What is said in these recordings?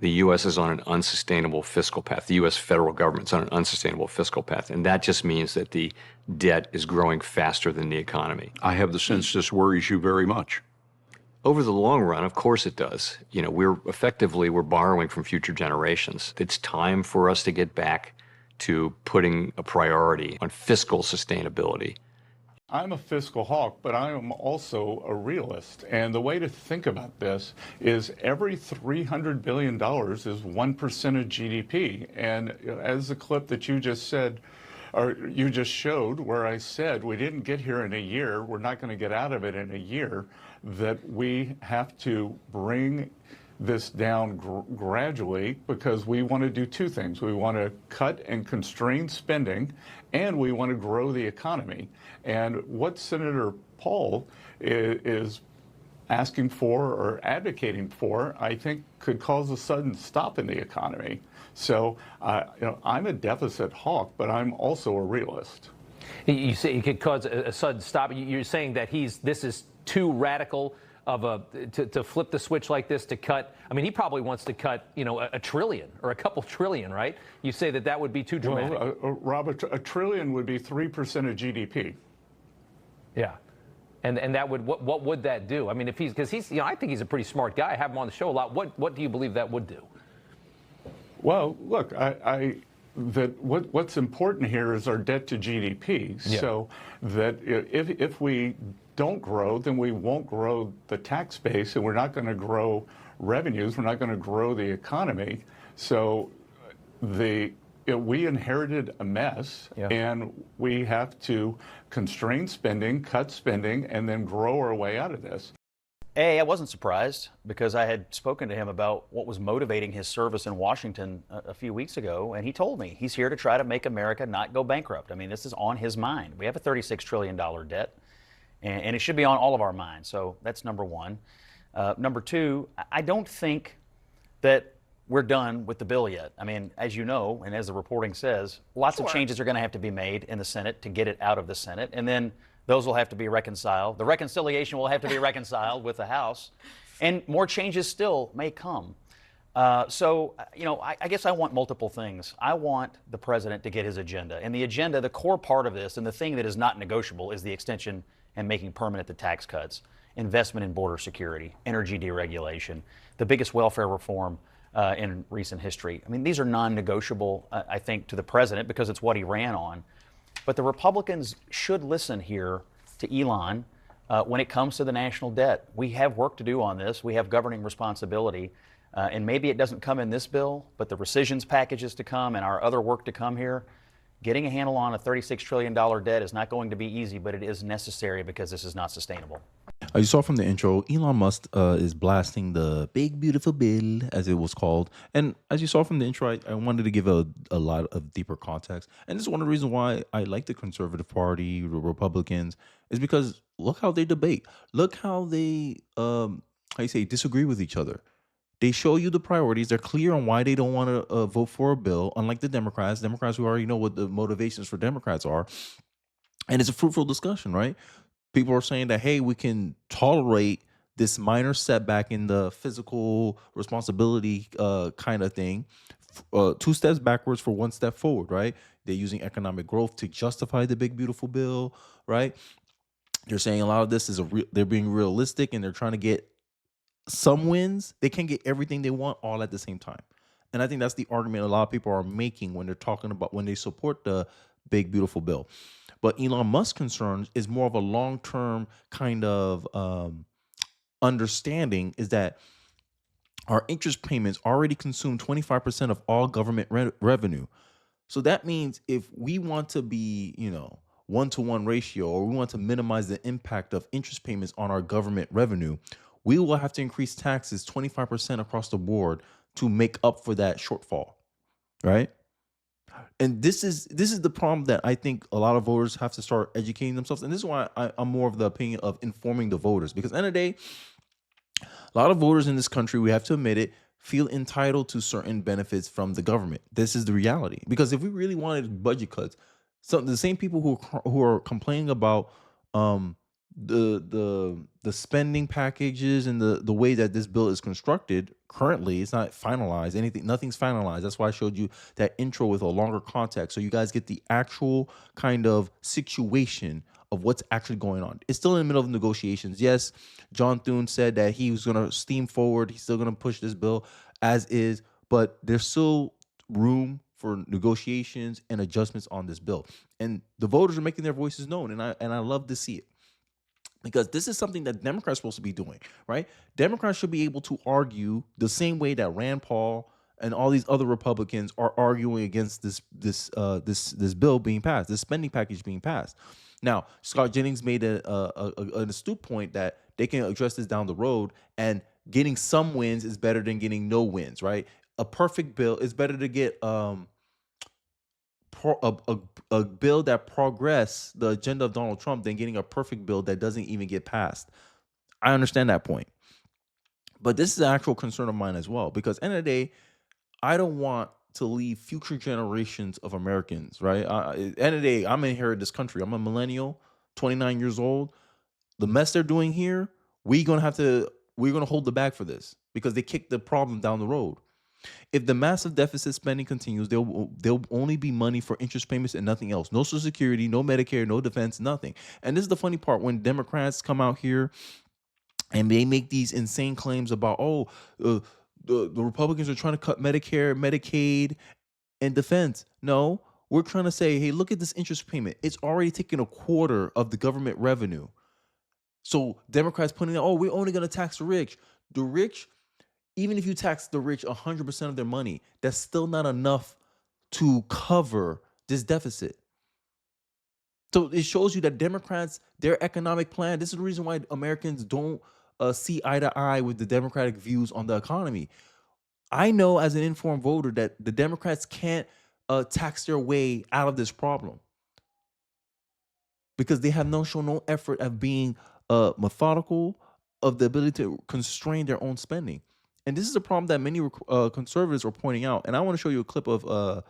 the U.S. is on an unsustainable fiscal path. The U.S. federal government's on an unsustainable fiscal path. And that just means that the debt is growing faster than the economy. I have the sense this worries you very much. Over the long run, of course it does. You know, we're borrowing from future generations. It's time for us to get back to putting a priority on fiscal sustainability. I'm a fiscal hawk, but I am also a realist. And the way to think about this is every $300 billion is 1% of GDP. And as the clip that you just said, or you just showed, where I said we didn't get here in a year, we're not going to get out of it in a year, that we have to bring this down gradually, because we want to do two things. We want to cut and constrain spending, and we want to grow the economy. And what Senator Paul is asking for or advocating for, I think, could cause a sudden stop in the economy. So, I'm a deficit hawk, but I'm also a realist. You say it could cause a sudden stop. You're saying that this is too radical of to flip the switch like this, to cut. I mean, he probably wants to cut, a trillion or a couple trillion, right? You say that would be too dramatic. Well, Robert, a trillion would be 3% of GDP. Yeah. And that would, what would that do? I mean, because he's, I think he's a pretty smart guy. I have him on the show a lot. What do you believe that would do? Well, look, what's important here is our debt to GDP. Yeah. So that if we don't grow, then we won't grow the tax base, and we're not going to grow revenues. We're not going to grow the economy. So we inherited a mess, yeah, and we have to constrain spending, cut spending, and then grow our way out of this. I wasn't surprised, because I had spoken to him about what was motivating his service in Washington a few weeks ago, and he told me he's here to try to make America not go bankrupt. I mean, this is on his mind. We have a $36 trillion debt, and it should be on all of our minds. So that's number one. Number two, I don't think that we're done with the bill yet. I mean, as you know, and as the reporting says, lots of changes are going to have to be made in the Senate to get it out of the Senate, and then those will have to be reconciled. The reconciliation will have to be reconciled with the House, and more changes still may come. So, I guess I want multiple things. I want the president to get his agenda. And the agenda, the core part of this, and the thing that is not negotiable, is the extension and making permanent the tax cuts, investment in border security, energy deregulation, the biggest welfare reform in recent history. I mean, these are non-negotiable, I think, to the president, because it's what he ran on. But the Republicans should listen here to Elon when it comes to the national debt. We have work to do on this. We have governing responsibility. And maybe it doesn't come in this bill, but the rescissions packages to come and our other work to come here. Getting a handle on a $36 trillion debt is not going to be easy, but it is necessary, because this is not sustainable. You saw from the intro, Elon Musk is blasting the big, beautiful bill, as it was called. And as you saw from the intro, I wanted to give a lot of deeper context. And this is one of the reasons why I like the Conservative Party, the Republicans, is because look how they debate. Look how they, disagree with each other. They show you the priorities. They're clear on why they don't want to vote for a bill, unlike the Democrats. Democrats, who already know what the motivations for Democrats are. And it's a fruitful discussion, right? People are saying that, hey, we can tolerate this minor setback in the fiscal responsibility kind of thing. 2 steps backwards for 1 step forward, right? They're using economic growth to justify the big, beautiful bill, right? They're saying a lot of this is they're being realistic, and they're trying to get some wins. They can't get everything they want all at the same time. And I think that's the argument a lot of people are making when they're talking about, when they support the big, beautiful bill. But Elon Musk's concerns is more of a long-term kind of understanding, is that our interest payments already consume 25% of all government revenue. So that means if we want to be, 1-to-1 ratio, or we want to minimize the impact of interest payments on our government revenue, we will have to increase taxes 25% across the board to make up for that shortfall, right? And this is the problem that I think a lot of voters have to start educating themselves. And this is why I'm more of the opinion of informing the voters, because at the end of the day, a lot of voters in this country, we have to admit it, feel entitled to certain benefits from the government. This is the reality. Because if we really wanted budget cuts, so the same people who are complaining about the spending packages and the way that this bill is constructed, currently. It's not finalized. Nothing's finalized. That's why I showed you that intro with a longer context, so you guys get the actual kind of situation of what's actually going on. It's still in the middle of negotiations. Yes, John Thune said that he was going to steam forward. He's still going to push this bill as is, but there's still room for negotiations and adjustments on this bill. And the voters are making their voices known, and I love to see it. Because this is something that Democrats are supposed to be doing, right? Democrats should be able to argue the same way that Rand Paul and all these other Republicans are arguing against this bill being passed, this spending package being passed. Now, Scott Jennings made an astute point that they can address this down the road, and getting some wins is better than getting no wins, right? A perfect bill is better to get a bill that progress the agenda of Donald Trump than getting a perfect bill that doesn't even get passed. I understand that point. But this is an actual concern of mine as well, because end of the day, I don't want to leave future generations of Americans, right? End of the day, I'm inheriting this country. I'm a millennial, 29 years old. The mess they're doing here, we're gonna hold the bag for this because they kicked the problem down the road. If the massive deficit spending continues, there'll only be money for interest payments and nothing else. No Social Security, no Medicare, no defense, nothing. And this is the funny part: when Democrats come out here and they make these insane claims about, the Republicans are trying to cut Medicare, Medicaid, and defense. No, we're trying to say, hey, look at this interest payment. It's already taken a quarter of the government revenue. So Democrats putting out, we're only going to tax the rich. The rich, even if you tax the rich 100% of their money, that's still not enough to cover this deficit. So it shows you that Democrats, their economic plan, this is the reason why Americans don't see eye to eye with the Democratic views on the economy. I know as an informed voter that the Democrats can't tax their way out of this problem because they have shown no effort of being methodical, of the ability to constrain their own spending. And this is a problem that many conservatives are pointing out. And I want to show you a clip of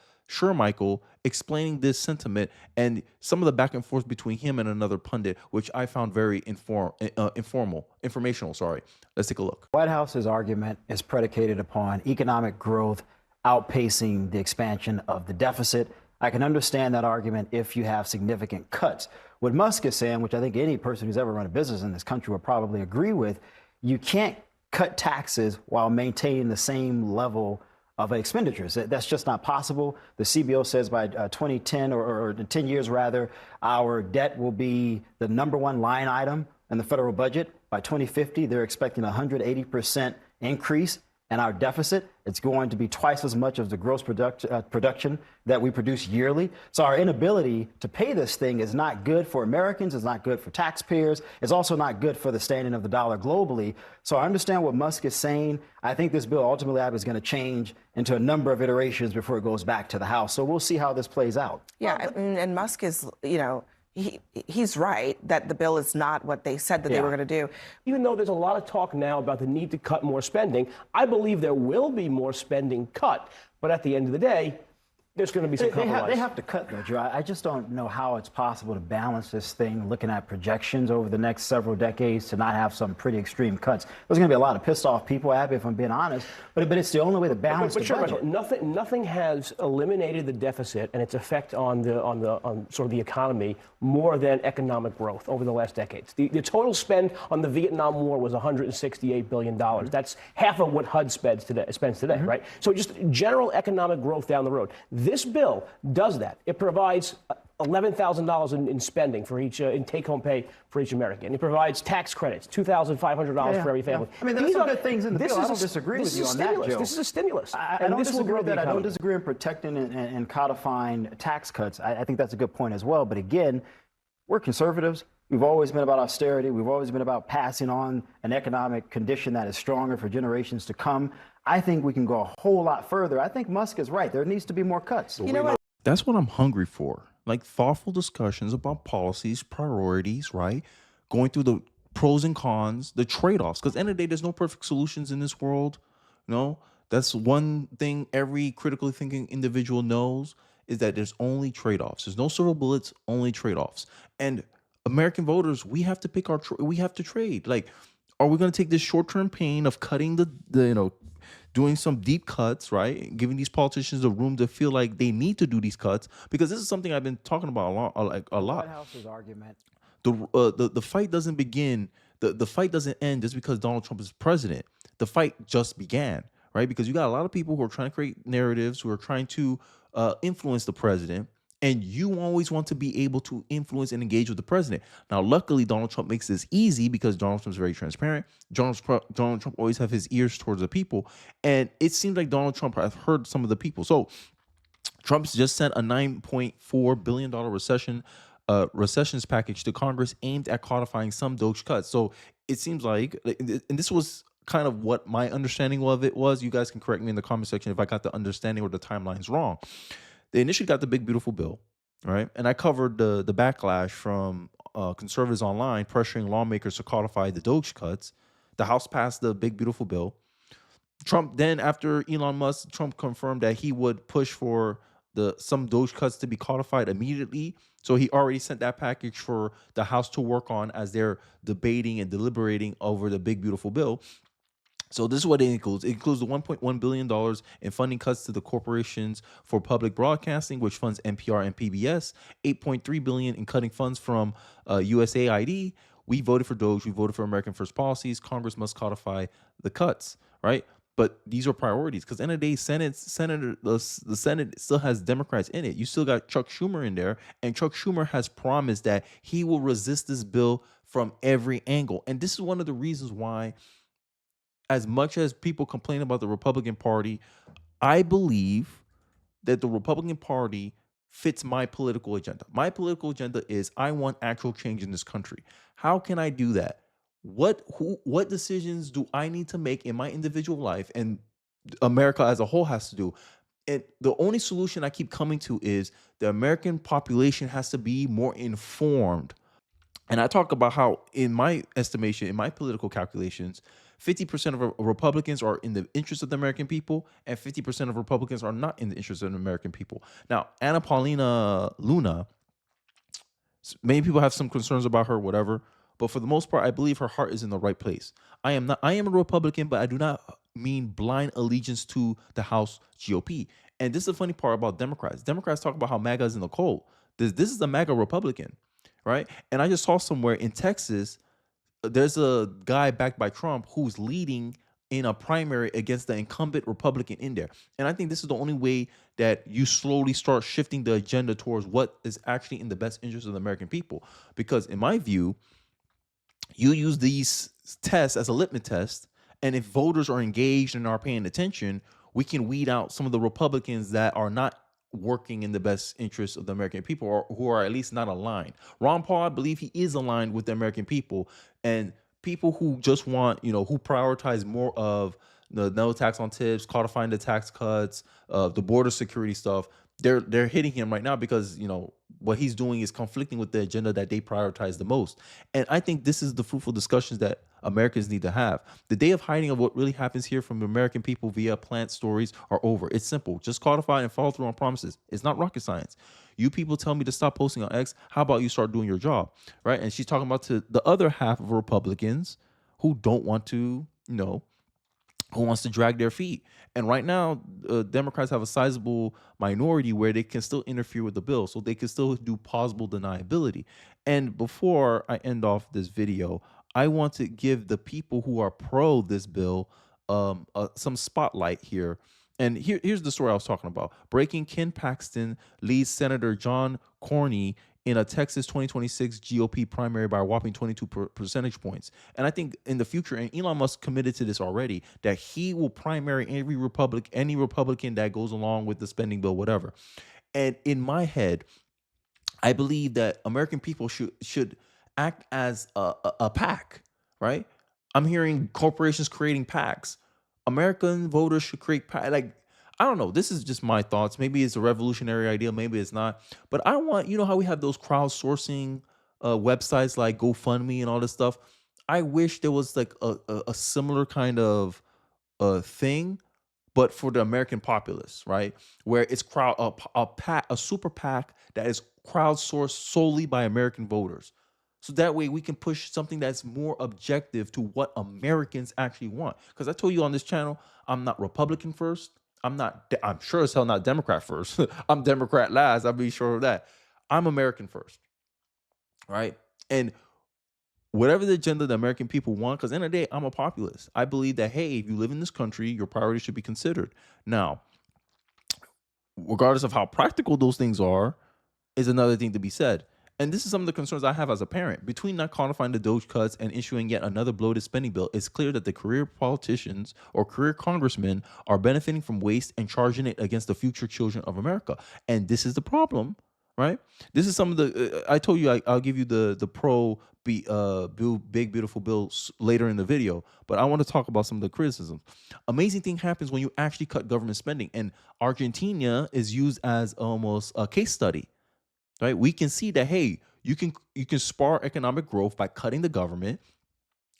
Michael explaining this sentiment and some of the back and forth between him and another pundit, which I found very informational. Sorry. Let's take a look. White House's argument is predicated upon economic growth outpacing the expansion of the deficit. I can understand that argument if you have significant cuts. What Musk is saying, which I think any person who's ever run a business in this country will probably agree with, you can't cut taxes while maintaining the same level of expenditures. That's just not possible. The CBO says by 2010 or 10 years rather, our debt will be the #1 line item in the federal budget. By 2050, they're expecting a 180% increase in our deficit. It's going to be twice as much as the gross production that we produce yearly. So our inability to pay this thing is not good for Americans. It's not good for taxpayers. It's also not good for the standing of the dollar globally. So I understand what Musk is saying. I think this bill ultimately is going to change into a number of iterations before it goes back to the House. So we'll see how this plays out. Yeah, and Musk is, he's right that the bill is not what they said that they were going to do. Even though there's a lot of talk now about the need to cut more spending, I believe there will be more spending cut. But at the end of the day, there's going to be some compromise. They have to cut, though, Joe. I just don't know how it's possible to balance this thing, looking at projections over the next several decades, to not have some pretty extreme cuts. There's going to be a lot of pissed off people, Abby, if I'm being honest. But it's the only way to balance the budget. Nothing has eliminated the deficit and its effect on sort of the economy more than economic growth over the last decades. The total spend on the Vietnam War was $168 billion. That's half of what HUD spends today, right? So just general economic growth down the road. This bill does that. It provides $11,000 in spending for each in take-home pay for each American. It provides tax credits, $2,500 for every family. I mean, there's some good things in the bill. I don't disagree with you on that, Joe. This is a stimulus. I don't disagree with that. I don't disagree in protecting and codifying tax cuts. I think that's a good point as well. But again, we're conservatives. We've always been about austerity. We've always been about passing on an economic condition that is stronger for generations to come. I think we can go a whole lot further. I think Musk is right. There needs to be more cuts. You know what? That's what I'm hungry for. Like thoughtful discussions about policies, priorities, right? Going through the pros and cons, the trade-offs. Because at the end of the day, there's no perfect solutions in this world. That's one thing every critically thinking individual knows, is that there's only trade-offs. There's no silver bullets, only trade-offs. And American voters, we have to we have to trade. Like, are we going to take this short-term pain of cutting doing some deep cuts, right? Giving these politicians the room to feel like they need to do these cuts, because this is something I've been talking about a lot, like a The lot. White House's argument. The fight doesn't begin. The fight doesn't end just because Donald Trump is president. The fight just began, right? Because you got a lot of people who are trying to create narratives, who are trying to influence the president, and you always want to be able to influence and engage with the president. Now, luckily, Donald Trump makes this easy because Donald Trump's very transparent. Donald Trump always have his ears towards the people, and it seems like Donald Trump has heard some of the people. So Trump's just sent a $9.4 billion recessions package to Congress aimed at codifying some Doge cuts. So it seems like, and this was kind of what my understanding of it was. You guys can correct me in the comment section if I got the understanding or the timelines wrong. They initially got the big beautiful bill, right? And I covered the backlash from conservatives online pressuring lawmakers to codify the Doge cuts. The House passed the big beautiful bill. Trump then, after Elon Musk, Trump confirmed that he would push for some Doge cuts to be codified immediately. So he already sent that package for the House to work on as they're debating and deliberating over the big beautiful bill. So this is what it includes. It includes the $1.1 billion in funding cuts to the corporations for public broadcasting, which funds NPR and PBS, $8.3 billion in cutting funds from USAID. We voted for Doge. We voted for American First policies. Congress must codify the cuts, right? But these are priorities because, end of the day, the Senate still has Democrats in it. You still got Chuck Schumer in there, and Chuck Schumer has promised that he will resist this bill from every angle. And this is one of the reasons why, as much as people complain about the Republican Party, I believe that the Republican Party fits my political agenda. My political agenda is I want actual change in this country. How can I do that? What decisions do I need to make in my individual life and America as a whole has to do? And the only solution I keep coming to is the American population has to be more informed. And I talk about how, in my estimation, in my political calculations, 50% of Republicans are in the interest of the American people, and 50% of Republicans are not in the interest of the American people. Now, Anna Paulina Luna, many people have some concerns about her, whatever. But for the most part, I believe her heart is in the right place. I am a Republican, but I do not mean blind allegiance to the House GOP. And this is the funny part about Democrats. Democrats talk about how MAGA is in the cold. This is a MAGA Republican, right? And I just saw somewhere in Texas, there's a guy backed by Trump who's leading in a primary against the incumbent Republican in there. And I think this is the only way that you slowly start shifting the agenda towards what is actually in the best interest of the American people. Because in my view, you use these tests as a litmus test, and if voters are engaged and are paying attention, we can weed out some of the Republicans that are not working in the best interest of the American people, or who are at least not aligned. Ron Paul, I believe he is aligned with the American people, and people who just want, who prioritize more of the no tax on tips, codifying the tax cuts, the border security stuff. They're hitting him right now because what he's doing is conflicting with the agenda that they prioritize the most. And I think this is the fruitful discussions that Americans need to have. The day of hiding of what really happens here from the American people via plant stories are over. It's simple. Just codify and follow through on promises. It's not rocket science. You people tell me to stop posting on X. How about you start doing your job, right? And she's talking about to the other half of Republicans who don't want to, who wants to drag their feet. And right now, Democrats have a sizable minority where they can still interfere with the bill. So they can still do plausible deniability. And before I end off this video, I want to give the people who are pro this bill some spotlight here. And here's the story I was talking about. Breaking: Ken Paxton leads Senator John Cornyn in a Texas 2026 GOP primary by a whopping 22 percentage points. And I think in the future, and Elon Musk committed to this already, that he will primary any Republican that goes along with the spending bill, whatever. And in my head, I believe that American people should act as a PAC, right? I'm hearing corporations creating PACs. American voters should create PAC. Like, I don't know. This is just my thoughts. Maybe it's a revolutionary idea. Maybe it's not. But I want, how we have those crowdsourcing websites like GoFundMe and all this stuff. I wish there was like a similar kind of thing, but for the American populace, right? Where it's a super PAC that is crowdsourced solely by American voters. So that way we can push something that's more objective to what Americans actually want. Because I told you on this channel, I'm not Republican first. I'm sure as hell not Democrat first. I'm Democrat last. I'll be sure of that. I'm American first. Right. And whatever the agenda the American people want, because at the end of the day, I'm a populist. I believe that, hey, if you live in this country, your priorities should be considered. Now, regardless of how practical those things are, is another thing to be said. And this is some of the concerns I have as a parent. Between not quantifying the Doge cuts and issuing yet another bloated spending bill, it's clear that the career politicians or career congressmen are benefiting from waste and charging it against the future children of America. And this is the problem, right? This is some of the. I told you I'll give you the big beautiful bill later in the video, but I want to talk about some of the criticisms. Amazing thing happens when you actually cut government spending, and Argentina is used as almost a case study. Right, we can see that, hey, you can spur economic growth by cutting the government,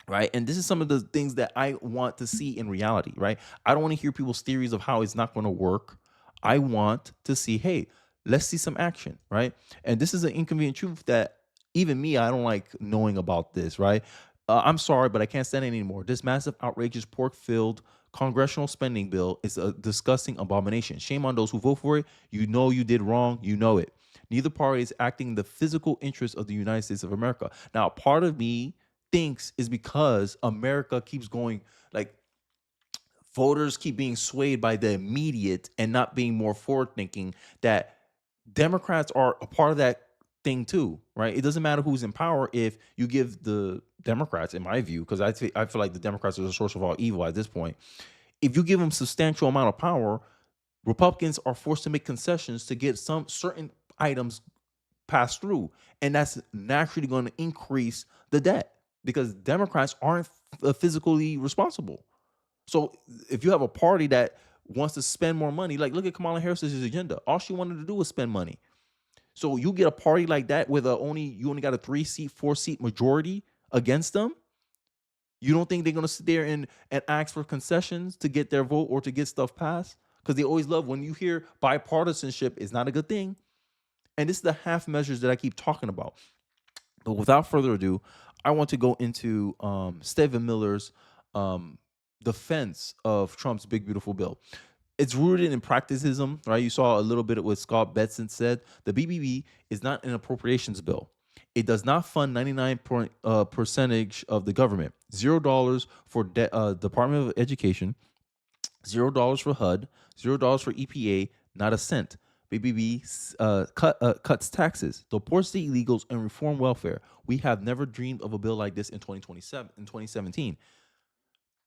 right? And this is some of the things that I want to see in reality, right? I don't want to hear people's theories of how it's not going to work. I want to see, hey, let's see some action, right? And this is an inconvenient truth that even me, I don't like knowing about this, right? I'm sorry, but I can't stand it anymore. This massive, outrageous, pork-filled congressional spending bill is a disgusting abomination. Shame on those who vote for it. You know you did wrong. You know it. Neither party is acting in the physical interests of the United States of America. Now, part of me thinks is because America keeps going, like, voters keep being swayed by the immediate and not being more forward thinking, that Democrats are a part of that thing too, right? It doesn't matter who's in power if you give the Democrats, in my view, because I feel like the Democrats are the source of all evil at this point. If you give them substantial amount of power, Republicans are forced to make concessions to get some certain items passed through, and that's naturally going to increase the debt because Democrats aren't physically responsible. So if you have a party that wants to spend more money, like look at Kamala Harris's agenda, all she wanted to do was spend money. So you get a party like that with you only got a 3-seat, 4-seat majority against them. You don't think they're going to sit there and ask for concessions to get their vote or to get stuff passed? Because they always love when you hear bipartisanship is not a good thing. And this is the half measures that I keep talking about. But without further ado, I want to go into Stephen Miller's defense of Trump's big, beautiful bill. It's rooted in practicism, right? You saw a little bit of what Scott Betson said. The BBB is not an appropriations bill. It does not fund 99% percentage of the government. $0 for Department of Education, $0 for HUD, $0 for EPA, not a cent. BBB cuts taxes, deports the illegals, and reform welfare. We have never dreamed of a bill like this in 2017.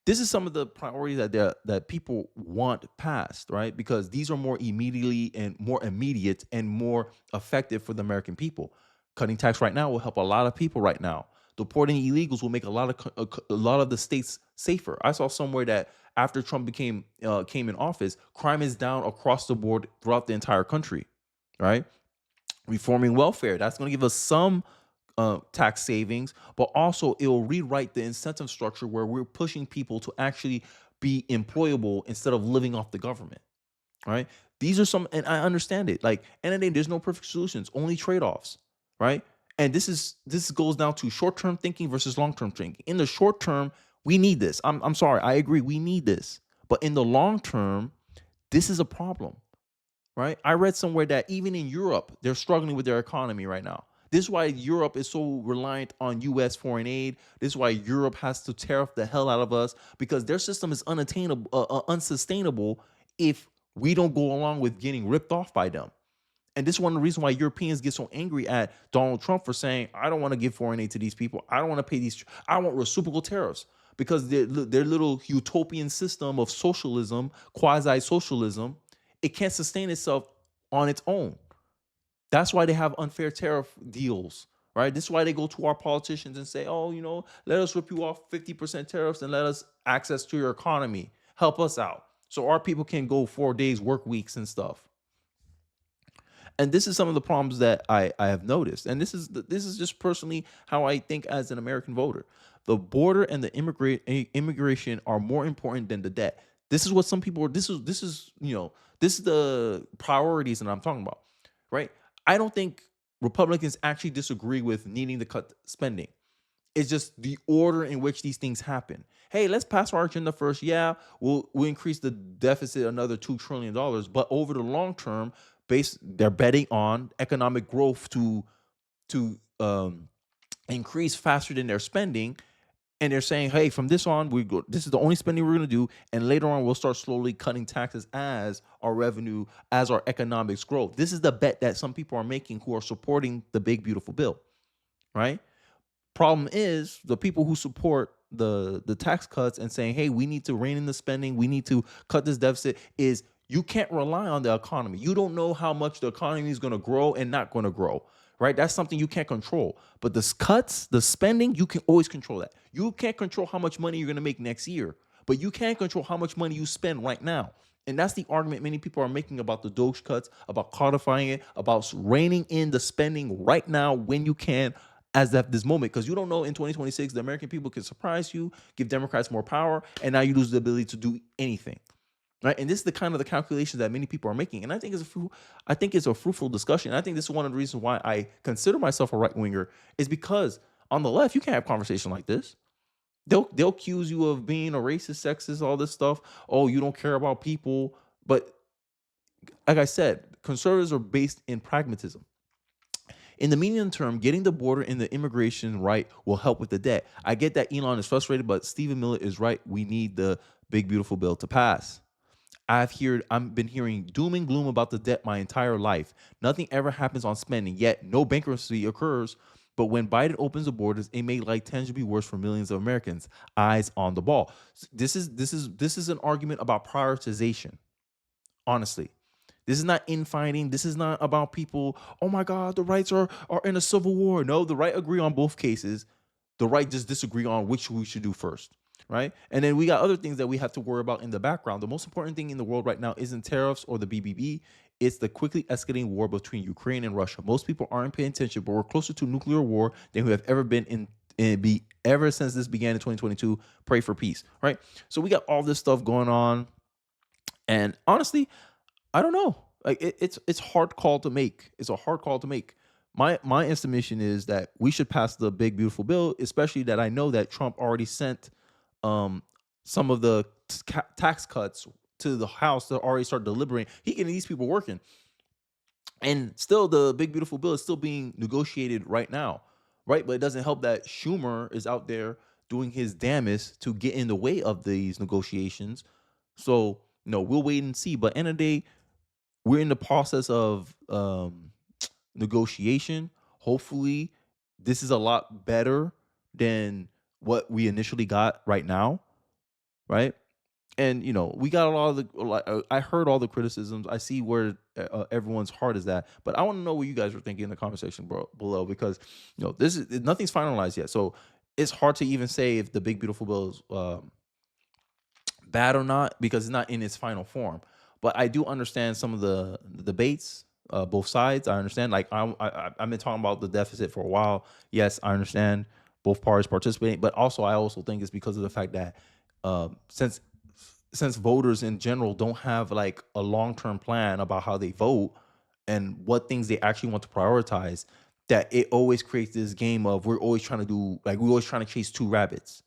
This is some of the priorities that people want passed, right? Because these are more immediate and more effective for the American people. Cutting tax right now will help a lot of people right now. Deporting illegals will make a lot of the states safer. I saw somewhere that after Trump came in office, crime is down across the board throughout the entire country, right? Reforming welfare, that's going to give us some tax savings, but also it will rewrite the incentive structure where we're pushing people to actually be employable instead of living off the government, right? These are some, and I understand it. Like, and then there's no perfect solutions, only trade-offs, right? And this goes down to short-term thinking versus long-term thinking. In the short term, we need this. I'm sorry, I agree, we need this. But in the long term, this is a problem, right? I read somewhere that even in Europe, they're struggling with their economy right now. This is why Europe is so reliant on U.S. foreign aid. This is why Europe has to tariff the hell out of us, because their system is unsustainable if we don't go along with getting ripped off by them. And this is one of the reasons why Europeans get so angry at Donald Trump for saying, I don't want to give foreign aid to these people. I don't want to pay these. I want reciprocal tariffs, because their little utopian system of socialism, quasi-socialism, it can't sustain itself on its own. That's why they have unfair tariff deals, right? This is why they go to our politicians and say, oh, let us rip you off 50% tariffs and let us access to your economy. Help us out so our people can go 4 days work weeks and stuff. And this is some of the problems that I have noticed. And this is just personally how I think as an American voter. The border and the immigration are more important than the debt. This is what some people are. This is the priorities that I'm talking about, right? I don't think Republicans actually disagree with needing to cut spending. It's just the order in which these things happen. Hey, let's pass our agenda first. Yeah, we'll increase the deficit another $2 trillion, but over the long term, they're betting on economic growth to increase faster than their spending. And they're saying, hey, from this on, this is the only spending we're going to do. And later on, we'll start slowly cutting taxes as our revenue, as our economics grow. This is the bet that some people are making who are supporting the big, beautiful bill, right? Problem is, the people who support the tax cuts and saying, hey, we need to rein in the spending, we need to cut this deficit, is you can't rely on the economy. You don't know how much the economy is going to grow and not going to grow. Right? That's something you can't control. But the cuts, the spending, you can always control that. You can't control how much money you're going to make next year, but you can control how much money you spend right now. And that's the argument many people are making about the Doge cuts, about codifying it, about reining in the spending right now when you can, as at this moment, because you don't know in 2026, the American people can surprise you, give Democrats more power, and now you lose the ability to do anything. Right. And this is the kind of the calculations that many people are making. And I think it's a fruitful discussion. I think this is one of the reasons why I consider myself a right winger, is because on the left, you can't have conversation like this. They'll accuse you of being a racist, sexist, all this stuff. Oh, you don't care about people. But like I said, conservatives are based in pragmatism. In the medium term, getting the border and the immigration right will help with the debt. I get that Elon is frustrated, but Stephen Miller is right. We need the big, beautiful bill to pass. I've been hearing doom and gloom about the debt my entire life. Nothing ever happens on spending, yet no bankruptcy occurs. But when Biden opens the borders, it may like tangibly worse for millions of Americans. Eyes on the ball. This is an argument about prioritization. Honestly, this is not infighting. This is not about people. Oh my God, the rights are in a civil war. No, the right agree on both cases. The right just disagree on which we should do first. Right. And then we got other things that we have to worry about in the background. The most important thing in the world right now isn't tariffs or the BBB. It's the quickly escalating war between Ukraine and Russia. Most people aren't paying attention, but we're closer to nuclear war than we have ever been ever since this began in 2022. Pray for peace. Right. So we got all this stuff going on. And honestly, I don't know. Like it's hard call to make. It's a hard call to make. My estimation is that we should pass the big, beautiful bill, especially that I know that Trump already sent some of the tax cuts to the House to already start deliberating. He getting these people working. And still the big, beautiful bill is still being negotiated right now. Right. But it doesn't help that Schumer is out there doing his damnedest to get in the way of these negotiations. So, we'll wait and see. But end of the day, we're in the process of negotiation. Hopefully, this is a lot better than what we initially got right now, right? And we got I heard all the criticisms. I see where everyone's heart is at, but I want to know what you guys are thinking in the conversation below, because nothing's finalized yet. So it's hard to even say if the big, beautiful bill is bad or not, because it's not in its final form. But I do understand some of the debates, both sides. I understand. Like I've been talking about the deficit for a while. Yes, I understand both parties participating, but I also think it's because of the fact that since voters in general don't have like a long-term plan about how they vote and what things they actually want to prioritize, that it always creates this game of we're always trying to chase two rabbits.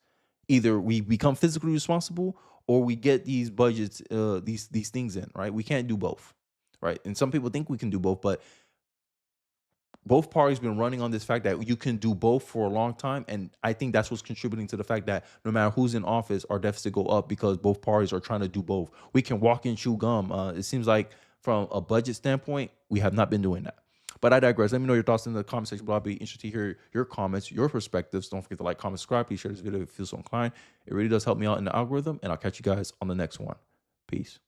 Either we become physically responsible or we get these budgets, these things in, right? We can't do both, right? And some people think we can do both, but both parties been running on this fact that you can do both for a long time. And I think that's what's contributing to the fact that no matter who's in office, our deficit go up because both parties are trying to do both. We can walk and chew gum. It seems like from a budget standpoint, we have not been doing that. But I digress. Let me know your thoughts in the comment section below. I'll be interested to hear your comments, your perspectives. Don't forget to like, comment, subscribe. Please share this video if you feel so inclined. It really does help me out in the algorithm. And I'll catch you guys on the next one. Peace.